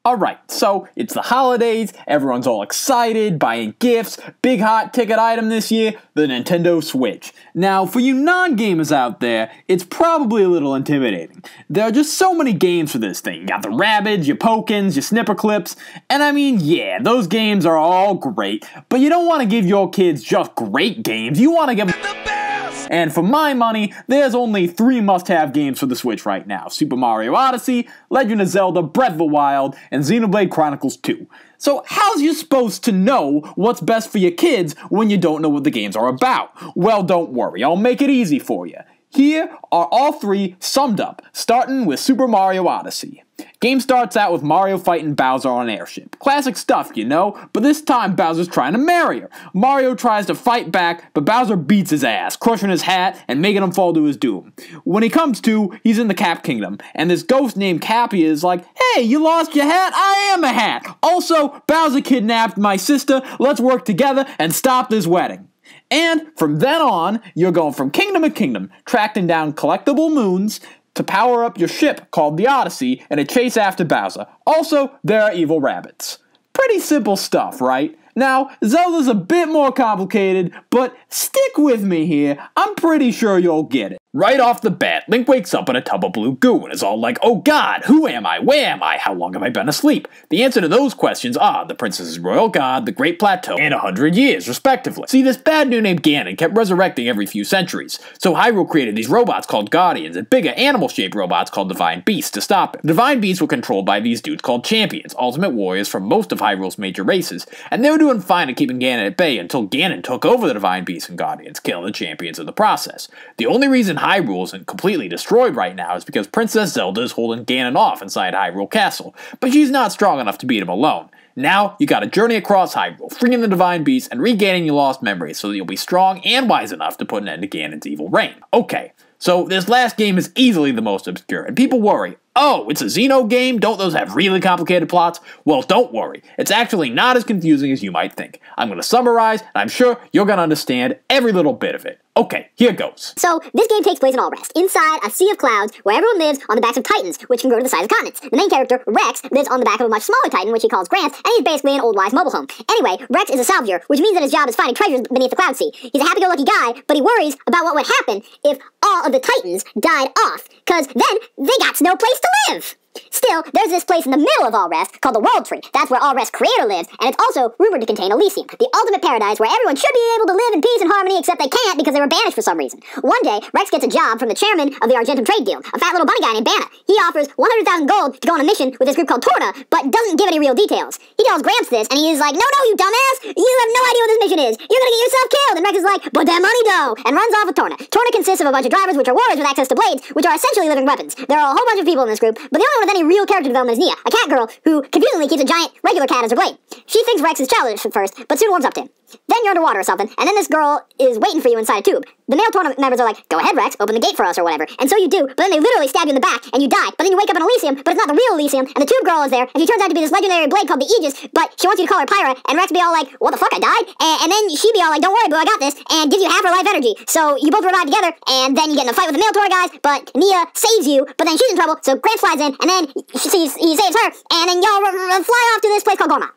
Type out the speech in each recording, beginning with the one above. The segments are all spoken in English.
Alright, so it's the holidays, everyone's all excited, buying gifts, big hot ticket item this year, the Nintendo Switch. Now, for you non-gamers out there, it's probably a little intimidating. There are just so many games for this thing. You got the Rabbids, your Pokins, your Snipper Clips, and I mean, yeah, those games are all great, but you don't want to give your kids just great games, you want to give them the best! And for my money, there's only 3 must-have games for the Switch right now. Super Mario Odyssey, Legend of Zelda Breath of the Wild, and Xenoblade Chronicles 2. So how's you supposed to know what's best for your kids when you don't know what the games are about? Well, don't worry, I'll make it easy for you. Here are all 3 summed up, starting with Super Mario Odyssey. Game starts out with Mario fighting Bowser on an airship. Classic stuff, you know, but this time Bowser's trying to marry her. Mario tries to fight back, but Bowser beats his ass, crushing his hat and making him fall to his doom. When he comes to, he's in the Cap Kingdom, and this ghost named Cappy is like, "Hey, you lost your hat? I am a hat! Also, Bowser kidnapped my sister, let's work together and stop this wedding." And from then on, you're going from kingdom to kingdom, tracking down collectible moons to power up your ship called the Odyssey and to chase after Bowser. Also, there are evil rabbits. Pretty simple stuff, right? Now, Zelda's a bit more complicated, but stick with me here, I'm pretty sure you'll get it. Right off the bat, Link wakes up in a tub of blue goo and is all like, "Oh god, who am I? Where am I? How long have I been asleep?" The answer to those questions are the Princess's Royal God, the Great Plateau, and 100 years, respectively. See, this bad dude named Ganon kept resurrecting every few centuries, so Hyrule created these robots called Guardians and bigger animal-shaped robots called Divine Beasts to stop him. The Divine Beasts were controlled by these dudes called Champions, ultimate warriors from most of Hyrule's major races, and they were doing fine at keeping Ganon at bay until Ganon took over the Divine Beasts and Guardians, killing the Champions in the process. The only reason Hyrule isn't completely destroyed right now is because Princess Zelda is holding Ganon off inside Hyrule Castle, but she's not strong enough to beat him alone. Now, you gotta journey across Hyrule, freeing the Divine Beasts and regaining your lost memories so that you'll be strong and wise enough to put an end to Ganon's evil reign. Okay, so this last game is easily the most obscure, and people worry, "Oh, it's a Xeno game? Don't those have really complicated plots?" Well, don't worry. It's actually not as confusing as you might think. I'm going to summarize, and I'm sure you're going to understand every little bit of it. Okay, here goes. So, this game takes place in Allrest, inside a sea of clouds where everyone lives on the backs of titans, which can grow to the size of continents. The main character, Rex, lives on the back of a much smaller titan, which he calls Grant, and he's basically an old wise mobile home. Anyway, Rex is a salvier, which means that his job is finding treasures beneath the cloud sea. He's a happy-go-lucky guy, but he worries about what would happen if all of the titans died off, cause then they got no place to live. Still, there's this place in the middle of Allrest called the World Tree. That's where Allrest's creator lives, and it's also rumored to contain Elysium, the ultimate paradise where everyone should be able to live in peace and harmony, except they can't because they were banished for some reason. One day, Rex gets a job from the chairman of the Argentum Trade Guild, a fat little bunny guy named Banna. He offers 100,000 gold to go on a mission with this group called Torna, but doesn't give any real details. He tells Gramps this, and he is like, "No, you dumbass! You have no idea what this mission is! You're gonna get yourself killed!" And Rex is like, "But that money though!" and runs off with Torna. Torna consists of a bunch of drivers, which are warriors with access to blades, which are essentially living weapons. There are a whole bunch of people in this group, but the only one with any real character development is Nia, a cat girl who confusingly keeps a giant regular cat as her blade. She thinks Rex is childish at first, but soon warms up to him. Then you're underwater or something, and then this girl is waiting for you inside a tube. The male tournament members are like, "Go ahead, Rex, open the gate for us," or whatever. And so you do, but then they literally stab you in the back, and you die. But then you wake up in Elysium, but it's not the real Elysium, and the tube girl is there, and she turns out to be this legendary blade called the Aegis, but she wants you to call her Pyra, and Rex be all like, "What the fuck, I died?" And then she be all like, "Don't worry, boo, I got this," and gives you half her life energy. So you both revive together, and then you get in a fight with the male tour guys, but Nia saves you, but then she's in trouble, so Grant flies in, and then he saves her, and then y'all fly off to this place called Gorma.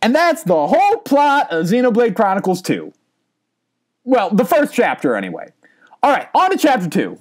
And that's the whole plot of Xenoblade Chronicles 2. Well, the first chapter, anyway. Alright, on to chapter 2.